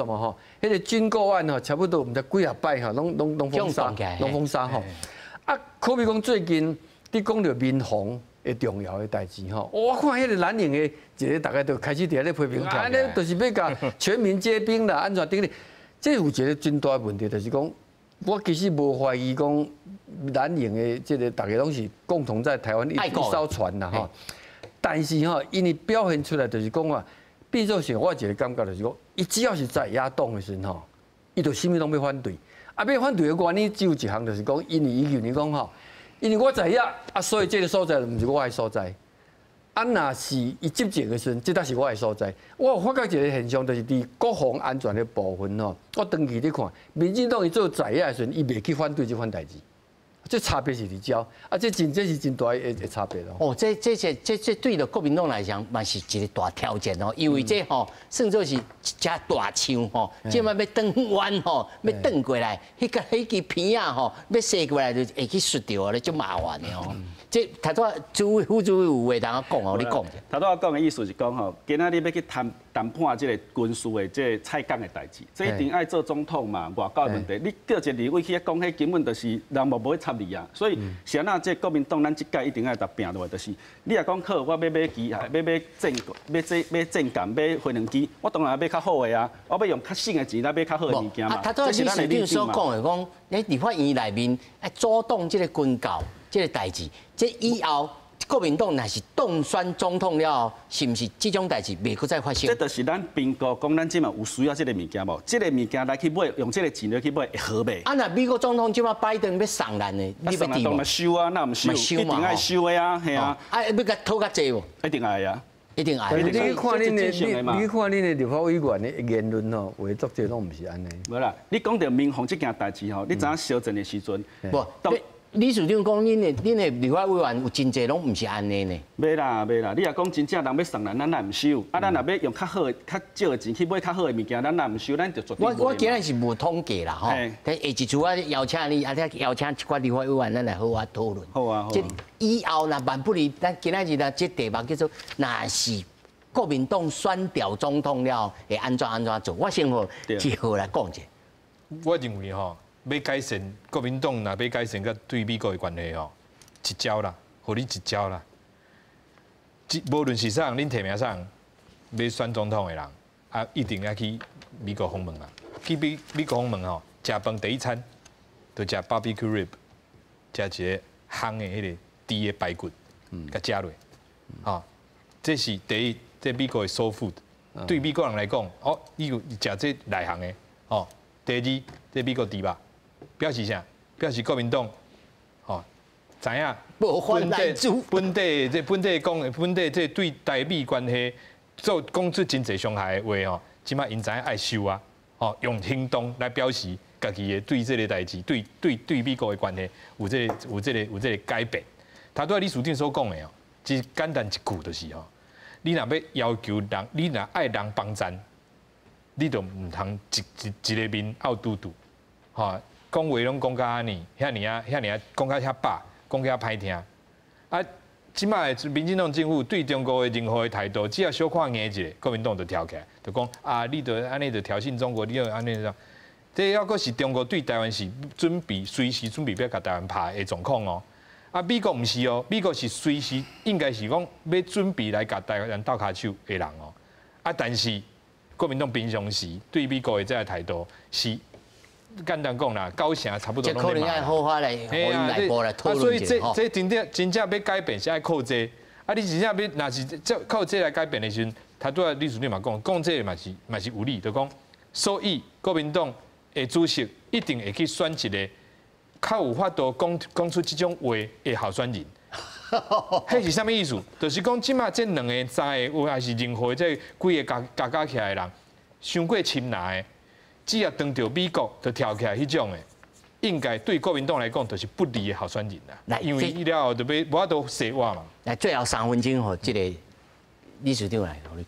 嘛吼。迄个军购案吼，差不多毋知几啊摆吼，拢封杀吼。啊，可比讲最近你讲到民防的重要的代志吼，我看迄个蓝营的一个大家都开始伫咧批评，安尼就是要甲全民皆兵啦，安怎等等。这有一个真大问题，就是讲，我其实无怀疑讲蓝营的这个大家拢是共同在台湾一艘船啦吼。但是吼，因为表现出来就是讲啊。变做是，我一个感觉就是讲，伊只要是在野党的时阵吼，伊就啥物拢要反对。啊，要反对的原因只有一项，就是讲，因为伊认为讲吼，因为我在野啊，所以这个所在毋是我的所在。啊，若是伊执政的时阵，这才是我的所在。我有发觉一个现象，就是伫国防安全的部分吼，我长期咧看，民进党伊做在野的时阵，伊袂去反对这款代志。这差别是伫遮，啊，这是真大的差别咯。哦，这对着国民党来讲，嘛是一个大挑战哦，因为这吼，算作是一只大枪吼，即摆要转弯吼，要转过来，迄支片啊吼，要射过来就会去摔掉咧，就麻烦的哦。这头拄主委副主委有话当讲哦，你讲者。头拄我讲的意思是讲吼，今仔日要去谈判这个军事的这个采购的代志，这一定爱做总统嘛，外交问题，你叫一个立委去讲，迄根本就是人无去插你啊。所以，像那这国民党，咱这届一定爱搭拼落来，就是你若讲好，我要买机，要战舰，买飞行机，我当然买较好的啊，我要用较省的钱来买较好的物件嘛。他都是市长所讲的，讲喺立法院内面爱主动这个军购。这个代志，这以后国民党若是当选总统了，是不是这种代志袂搁再发生？这就是咱评估讲，咱即嘛有需要这个物件无？这个物件来去买，用这个钱来去买，会好袂？啊，那美国总统即马拜登要送咱的，你要抵无？收啊，那唔收，一定爱收的啊，系啊。啊，要甲讨较济无？一定爱啊，一定爱。你看恁的立法委员的言论吼，话作者拢唔是安尼。无啦，你讲到民防这件代志吼，你知影小镇的时阵，不。李市长讲，恁的立法委员有真济拢唔是安尼呢？袂啦，你若讲真正人要送咱也唔收。啊，咱若要用较好、较少的钱去买较好的物件，咱也唔收，咱就绝对。我今日是无统计啦，吼。但下一次我邀请你，啊，邀请一寡立法委员，咱来好好讨论。好啊。即以后若万不离，咱今日呢，这题目叫做，若是国民党选调总统了，会安怎做？我先好之后来讲者。我认为吼。要改善国民党，若要改善甲对美国的关系吼，一招啦，互你一招啦。无论是啥人，恁提名啥人，要选总统的人，啊，一定要去美国访问啊。去美国访问吼，食饭第一餐就食 barbecue rib， 食一个烘的迄个猪的排骨，甲食落，吼，这是第一，这美国的 soul food。对美国人来讲，哦，伊有食这内行的，哦。第二，这美国猪肉，表示啥？表示国民党，吼，知影本地这对台美关系做讲出真侪伤害的话吼，即马因知影爱收啊，吼，用行动来表示家己的对这个代志，对美国的关系有这个改变。他对李书定所讲的哦，只简单一句就是吼，你若要求人，你若爱人帮赞，你就唔通一个面拗嘟嘟，吼，讲话拢讲甲安尼，遐尼啊，讲甲遐白，讲甲遐歹听。啊，即摆民进党政府对中国的任何的态度，只要小看硬一下，国民党就跳起来，就讲啊，你就安尼就挑衅中国，你就安尼样。这要阁是中国对台湾是随时准备要甲台湾拍的状况哦。啊，美国毋是哦，美国是随时应该是讲要准备来甲台湾斗骹手的人哦。啊，但是国民党平常时对美国的这个态度是简单讲啦，高层差不多拢在骂。这可能要好好来和因内部来讨论一下吼。所以这真正要改变是爱靠这，啊，你真正要若是靠这来改变的时阵，他对李书定嘛讲这嘛是有理，就讲，所以国民党的主席一定会去选一个。较有法度讲出这种话的候选人，迄是啥物意思？就是讲即马这两个在有还是任何这几个加起来的人，伤过深蓝的，只要当着美国就跳起来迄种的，应该对国民党来讲就是不利的候选人啦。因为伊了后就要无法度洗我嘛。来，最后3分钟，吼，这个李书长来努力。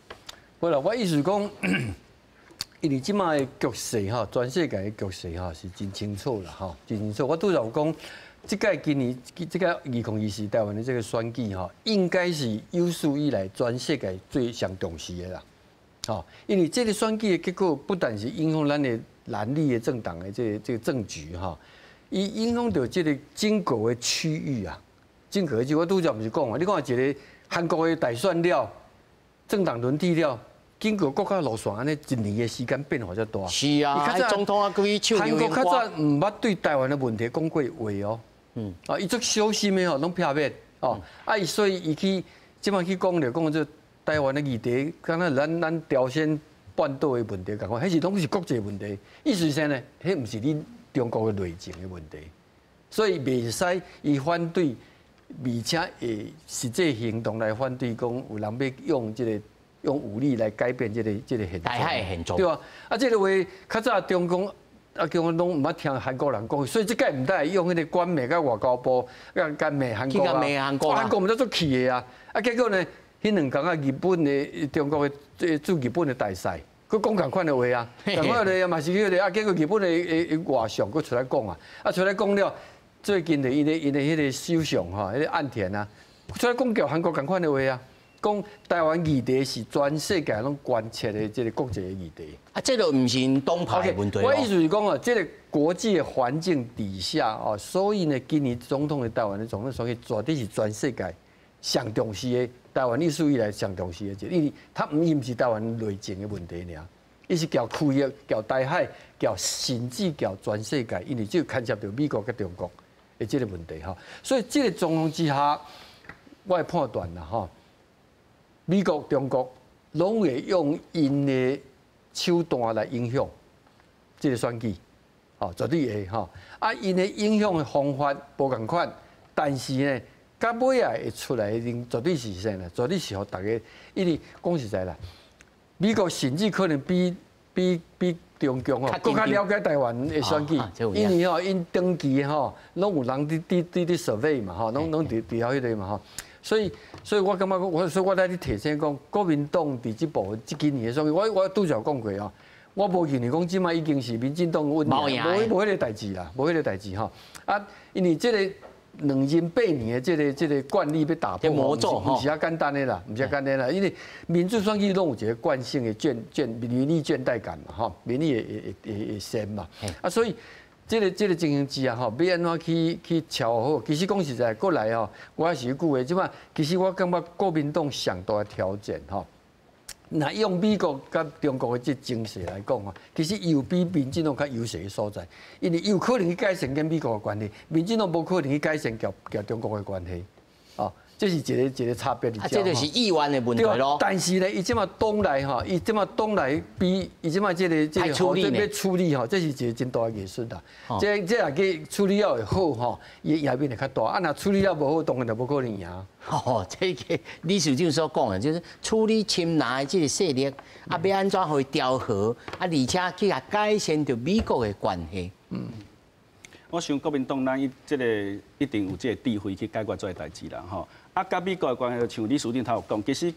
好啦，我意思讲。因为即卖的局势哈，全世界的局势哈是真清楚啦哈，真清楚。我拄则有讲，今年这个2024台湾的这个选举哈，应该是有史以来全世界最上重视的啦。哦，因为这个选举的结果不但是影响咱的蓝绿的政党的这个政局哈，伊影响到这个整个的区域啊，整个的区域我拄则毋是讲啊，你看一个韩国的大选了，政党轮替了。经过国家路线安尼一年的时间变化遮大。是啊，总统啊，去唱韩国较早毋捌对台湾的问题讲过话哦。啊，伊足小心的吼，拢撇灭哦。啊，所以伊去即摆去讲着讲这台湾的议题，敢若咱朝鲜半岛的问题，共款，迄是拢是国际问题。意思是呢，迄毋是你中国的内政的问题，所以袂使伊反对，而且会实际行动来反对，讲有人要用武力来改变这个现状，对吧？啊，这个话较早中共拢毋捌听韩国人讲，所以这个唔得用迄个官媒甲外交部甲骂韩国啊，韩国毋得做气的啊！啊，结果呢，迄两天啊，日本的中国的驻日本的大使，佮讲共款的话啊，共款的嘛是迄个啊，结果日本的外相佮出来讲啊，啊出来讲了，最近的因的迄个首相哈，迄个岸田啊，出来讲叫韩国共款的话啊。讲台湾议题是全世界拢关切的这个国际的议题啊，这个唔是东派的问题。我意思是讲啊，这个国际的环境底下哦，所以呢，今年总统的台湾的总统选举绝对是全世界上重视的，台湾历史以来上重视的，因为它唔是台湾内政的问题尔，伊是交区域、交台海、交甚至交全世界，因为这牵涉到美国跟中国的这个问题哈。所以这个状况之下，我的判断啦哈。美国、中国拢会用因的手段来影响这个选举，哦，绝对会哈。啊，因的影响的方法无共款，但是呢，到尾啊会出来的绝对是啥呢？绝对是互大家，因为讲实在啦，美国甚至可能比中共哦更加了解台湾的选举，因为吼因登记吼，拢有人伫 survey 嘛，吼，拢伫遐迄个嘛，吼。所以我感觉我在你提醒讲，国民党伫这部分今年的选举，我拄则讲过哦，我无认为讲即摆已经是民进党的问题，无迄个代志啦，无迄个代志吼。啊，因为这个2任8年的这个惯例要打破，唔是遐简单的啦，唔是遐简单啦，因为民主选举拢有一个惯性的民意倦怠感嘛，吼，民意会先嘛，啊，所以这个情形之下吼，要安怎去调好？其实讲实在，过来吼，我也是一句话，即摆其实我感觉国民党上大的条件吼，那用美国甲中国的这精势来讲吼，其实有比民进党较优势的所在，因为有可能去改善跟美国的关系，民进党无可能去改善甲中国的关系，哦。这是一个差别。啊，这就是意愿的问题咯。但是呢，伊即马党内吼，伊即马党内比伊即马这个要处理吼，这是一个真大的艺术啦。这若去处理了会好吼，伊赢面会较大。啊，若处理了无好，当然就无可能赢。哦，这个李处长所讲的，就是处理侵南的这个势力，啊，要安怎去调和，啊，而且去甲改善着美国的关系。我想国民党咱这个一定有这个智慧去解决这个代志啦，吼。啊，甲美国的关系，像李书记头有讲，其实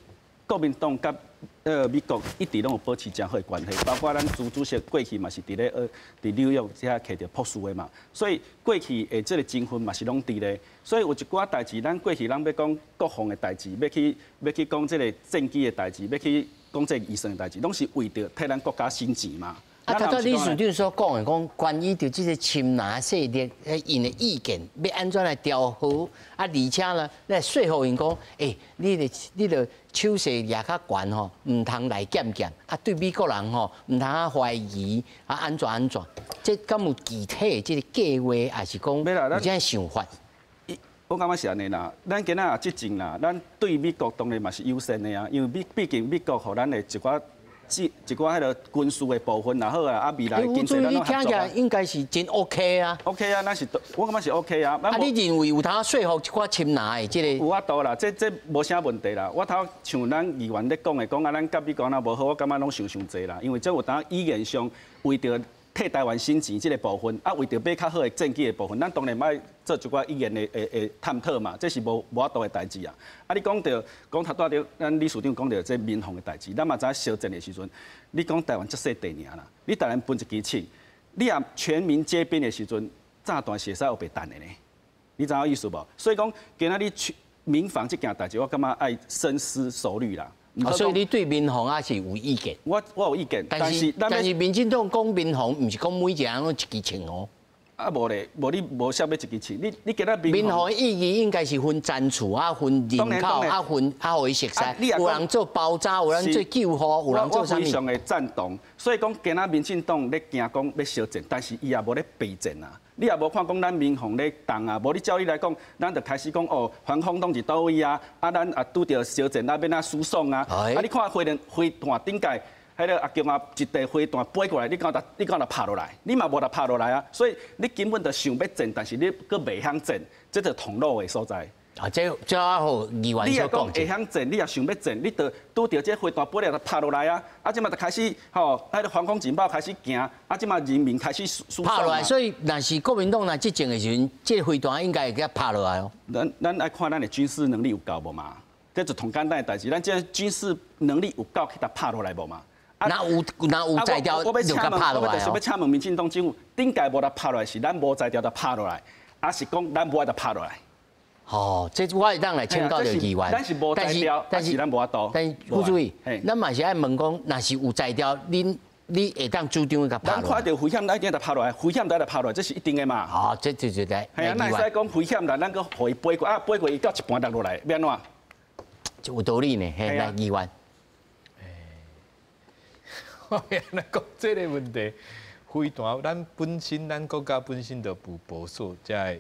国民党甲美国一直拢有保持真好的关系，包括咱朱主席过去嘛是伫纽约遮摕着博士的嘛，所以过去的这个情分嘛是拢伫咧，所以有一寡代志，咱过去咱要讲国防的代志，要去讲这个战机的代志，要去讲这个医生的代志，拢是为着替咱国家省钱嘛。啊，头拄李处长所讲的，讲关于着这个侵南势力，因的意见要安怎来调和，啊，而且呢，来说服因讲，你的手势也较悬吼，唔通来检检，啊，对美国人吼，唔通啊怀疑，啊安怎，这敢有具体这个计划，还是讲有这想法？我感觉是安尼啦，咱今仔也执政啦，咱对美国当然嘛是优先的啊，因为毕竟美国互咱的一寡迄个军事的部分也好啊，啊未来经济咱拢合作。你听起来应该是真 OK 啊。OK 啊，咱是，我感觉是 OK 啊。啊，你认为有通说服一寡侵南的这个？有法度啦，这无啥问题啦。我头像咱议员咧讲的，讲啊，咱甲美国那无好，我感觉拢想济啦。因为这有当语言上为着替台湾省钱这个部分，啊为着买较好的战机的部分，咱当然要做一寡语言的探讨嘛，这是无法度的代志啊。啊，你讲头拄着咱李处长讲到这民防的代志，咱嘛知小战的时阵，你讲台湾这细地尔啦，你台湾分一支枪，你也全民皆兵的时阵，炸弹是会使有白弹的呢？你知影意思无？所以讲今仔日民防这件代志，我感觉爱深思熟虑啦。所以你对民防也是有意见？我有意见，但是民进党讲民防，唔是讲每一个人拢一支枪哦。啊，无咧，无你无啥要一支枪，你今仔民防的意义应该是分战处啊，分人口啊，分互伊熟悉。有人做包扎，有人做救护，有人做啥物？我非常的赞同。所以讲今仔民进党咧惊讲要小战，但是伊也无咧备战啊。你也无看讲咱民防咧动啊，无你照你来讲，咱就开始讲哦，防空洞是倒位啊，啊咱啊拄着小战那边啊输送啊，啊你看飞弹顶界，迄个阿强啊一地飞弹飞过来，你讲他拍落来，你嘛无他拍落来啊，所以你根本就想要战，但是你佫袂晓战，这就通路的所在。啊，这好议员所讲。你也讲会晓战，你也想要战，你就拄着这飞弹飞来就拍落来啊！啊，即马就开始吼，迄个防空警报开始行，啊，即马人民开始拍落来，所以若是国民党若执政的时阵，这飞弹应该会给拍落来哦。咱爱看咱的军事能力有够无嘛？这就同简单的代志，咱这军事能力有够去甲拍落来无嘛？那有材料就甲拍落来哦。我想要请问民进党政府，顶界无得拍落来，是咱无材料就拍落来，还是讲咱无爱得拍落来？哦，这我会当来请教着议员，但是无材料，但是咱无法度。但是副主席，咱嘛是爱问讲，若是有材料，你会当主张甲拍落来？咱看到危险，咱一定得拍落来，危险咱得拍落来，这是一定的嘛。哦，这就来。系啊，咱使讲危险啦，咱个互伊飞过，啊飞过伊到一半落来，要安怎？就有道理呢，嘿，来议员。我原来讲这个问题，飞弹，咱国家本身就有部署，才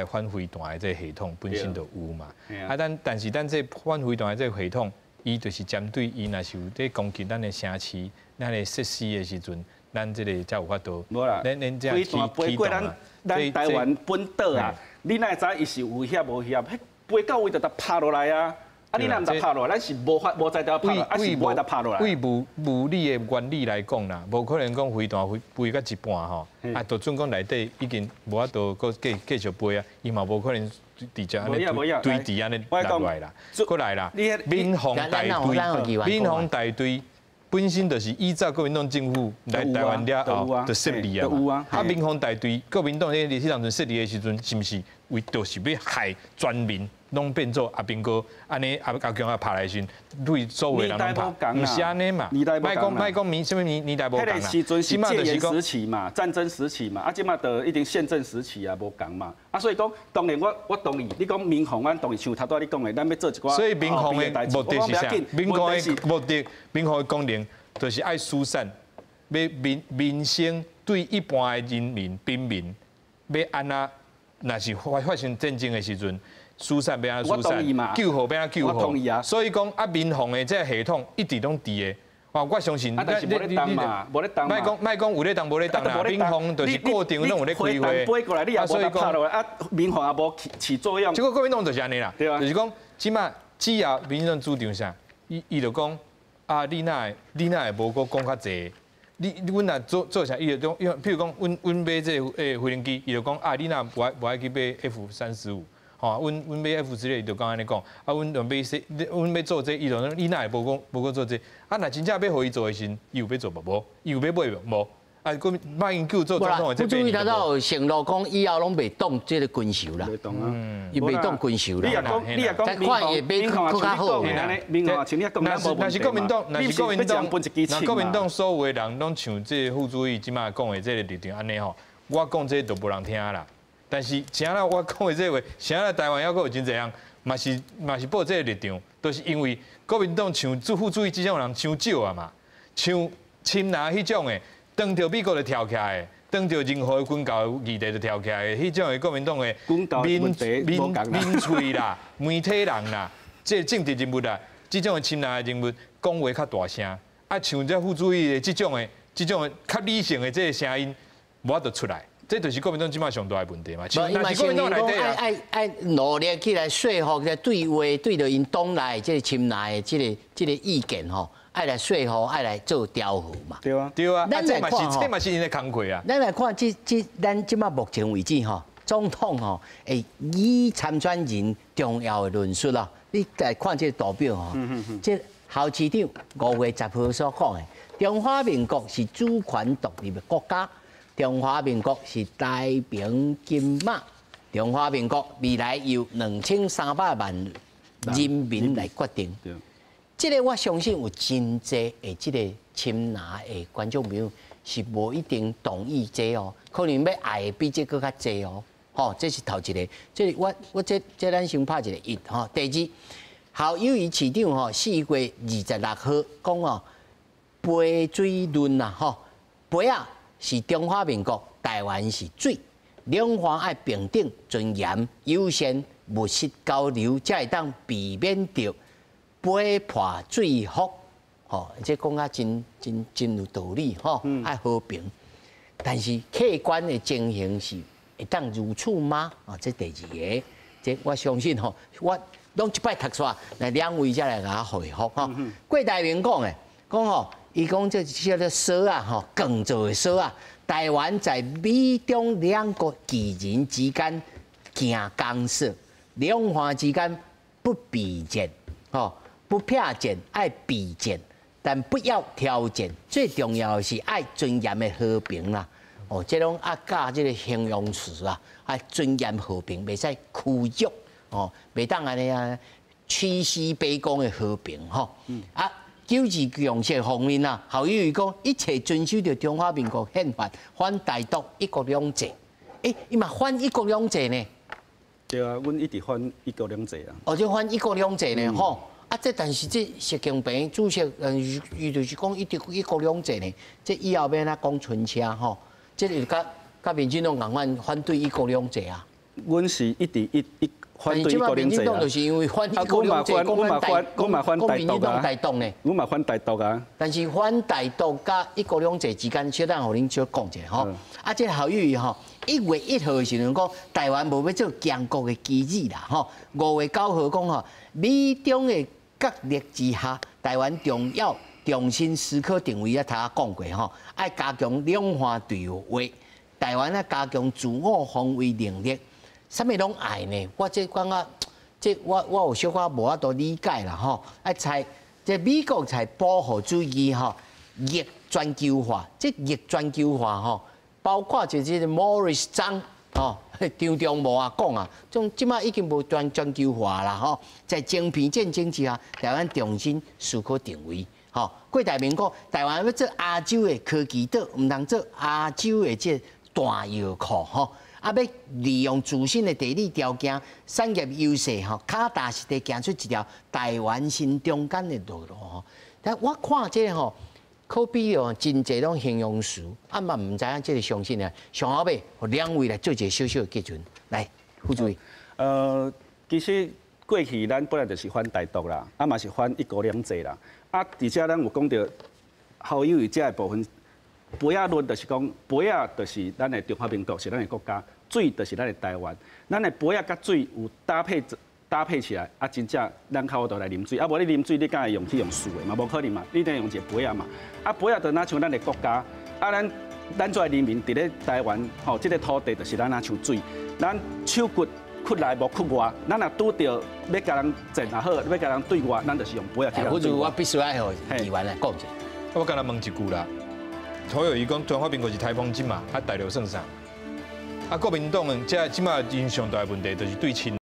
反飞弹的这系统本身就有嘛。啊，但是咱这反飞弹的这系统，伊就是针对伊若是有在攻击咱的城市、咱的设施的时阵，咱这个才有法度。无啦，飞弹飞过咱台湾本岛啊，你哪会知伊是有危险无危险？飞到位就拍落来啊！啊，你若唔得拍落来，咱是无在得拍落来，还是无得拍落来？为物理的原理来讲啦，无可能讲飞弹飞到一半吼，啊，就准讲内底已经无法度继续飞啊，伊嘛无可能直接安尼堆伫安尼落来啦。过来啦，民防大队本身就是依照国民党政府来台湾了后就设立啊嘛。啊，民防大队国民党迄当阵设立的时阵，是毋是为就是要害全民？拢变做阿兵哥，安尼阿强啊拍来先，对所有人拢拍，唔是安尼嘛？卖讲什么年代无共啦？迄个时阵是戒严时期嘛，战争时期嘛，啊，即马就已经宪政时期啊，无共嘛。啊，所以讲，当然我同意，你讲民防，我同意像头拄你讲的，咱要做一寡。所以民防的目的是啥？民防的目的，民防的功能就是爱疏散，要民生对一般的人民兵民，要安那，若是发生战争的时阵。疏散要安疏散，救护要安救护。我同意啊。所以讲啊，民防的这个系统一直拢伫的。我相信。啊，但是无咧动嘛，无咧动嘛。莫讲有咧动，无咧动啦。民防就是固定拢有咧开会。飞过来，你也无得拍落来。啊，民防也无起作用。结果国民党就是安尼啦。对啊。就是讲，即马只要民进党主张啥，伊就讲啊，你哪会无个讲较济？阮若做啥？伊就讲，譬如讲，阮买这个飞行机，伊就讲啊，你若无爱去买 F-35。吼，阮买 F 之类就讲安尼讲，啊，阮要买阮要做这，伊就讲你哪会无个做这？啊，若真正要互伊做的时，伊有要做无？伊有要买无？啊，国民马英九做总统的这边，不注意他到承诺讲以后拢袂动这个军售啦，袂动啊，伊袂动军售啦。你也讲民防更较好，民防像你讲咱无那是国民党，那国民党所有的人拢像这副主席即马讲的这个立场安尼吼，我讲这都无人听啦。但是，啥啦？我讲的这话，啥啦？台湾还阁有真侪人，嘛是报这个立场，都是因为国民党像副主席这种人伤少啊嘛，像侵拿迄种的，当着美国就跳起来的，当着任何军校议题就跳起来的，迄种的国民党的民粹啦、媒体人啦、这政治人物啦，这种的侵拿的人物讲话较大声，啊，像这副主席的这种的较理性的这个声音，无法度出来。这就是国民党即马上大的问题嘛。伊嘛是讲爱努力起来说服个对着因党内即个侵来的即个意见吼，爱来说服，爱来做调和嘛。对啊，对啊。这嘛是因的工课啊。咱来看咱即马目前为止吼，总统吼会以参选人重要的论述咯。你来看这个图表吼，这校市长5月10号所讲的，中华民国是主权独立的国家。中华民国是太平金马，中华民国未来由2300万人民来决定。这个我相信有真济的这个亲拿的观众朋友是无一定同意这哦，可能要爱的比这更较济哦。吼，这是头一个。这我这咱先拍一个1吼。第二，校友谊市长吼4月26号讲哦，杯水论啊吼，杯啊。是中华民国，台湾是水，两方爱平等、尊严、友善、务实交流，才会当避免着杯破水覆。吼，这讲啊真有道理吼，爱和平。但是客观的情形是会当如此吗？啊，这第二个，这我相信吼，我拢一摆读煞，来2位才来甲我回复吼。郭台铭讲的，讲吼。伊讲这叫做蛇啊，吼，更做的蛇啊。台湾在美中两国巨人之间行公事，两方之间不比战，吼，不撇战，爱比战，但不要挑战。最重要的是爱尊严的和平啦。哦，这种加这个形容词啊，爱尊严和平，袂使屈辱，哦，袂当安尼啊，屈膝卑躬的和平，吼，啊。9二共识方面啊，校友伊讲一切遵守着中华民国宪法，反台独一国两制。伊嘛反一国两制呢？对啊，阮一直反一国两制啊。哦，就反一国两制呢，吼。啊，这但是这习近平主席，伊就是讲一国两制呢。这以后要哪讲春车吼？这是甲民进党共款反对一国两制啊。阮是一直反对一国两制啊！就是因为反一国两制，我嘛反台独呢。我嘛反台独啊！但是反台独甲一国两制之间，小等互恁少讲者吼。啊，这校友吼，1月1号的时阵讲，台湾无要做强国的基址啦吼。5月9号讲吼，美中的角力之下，台湾重新思考定位啊，他讲过吼，爱加强两岸对话，台湾啊加强自我防卫能力。啥物拢爱呢？我这感觉，这我有小可无法度理解啦吼。才这美国才保护主义吼，逆全球化。这逆全球化吼，包括就是 Morris 章哦，张忠谋啊讲啊，即马已经无全球化啦吼，在晶片战争之下，台湾重新思考定位。吼，郭台铭讲，台湾要做亚洲的科技岛，唔通做亚洲的这大药库吼。啊，要利用自身的地理条件、产业优势吼，脚踏实地行出一条台湾新中间的道路吼。但我看这个吼。可比哦，真侪拢形容词，啊嘛唔知影即个相信呢。上后尾，互两位来做一个小小的结论。来，副主委。其实过去咱本来就是反台独啦，啊嘛是反一国两制啦，啊而且咱有讲到好友这的部分，杯仔论就是讲杯仔就是咱的中华民国是咱的国家，水就是咱的台湾，咱的杯仔甲水有搭配起来，啊，真正咱靠度来啉水，啊，无你啉水，你敢会用去用水的嘛？无可能嘛，你得用一个杯仔嘛。啊，杯仔就哪像咱的国家，啊，咱作为人民，伫咧台湾，吼，这个土地就是咱哪像水，咱手骨屈内无屈外，咱若拄着要甲人争也好，要甲人对外，咱就是用杯仔去或者我必须要互议员来讲一下。我敢若问一句啦，涂有伊讲中华民国是台风金嘛，啊，大陆算啥？啊，国民党即马印象大问题就是对清。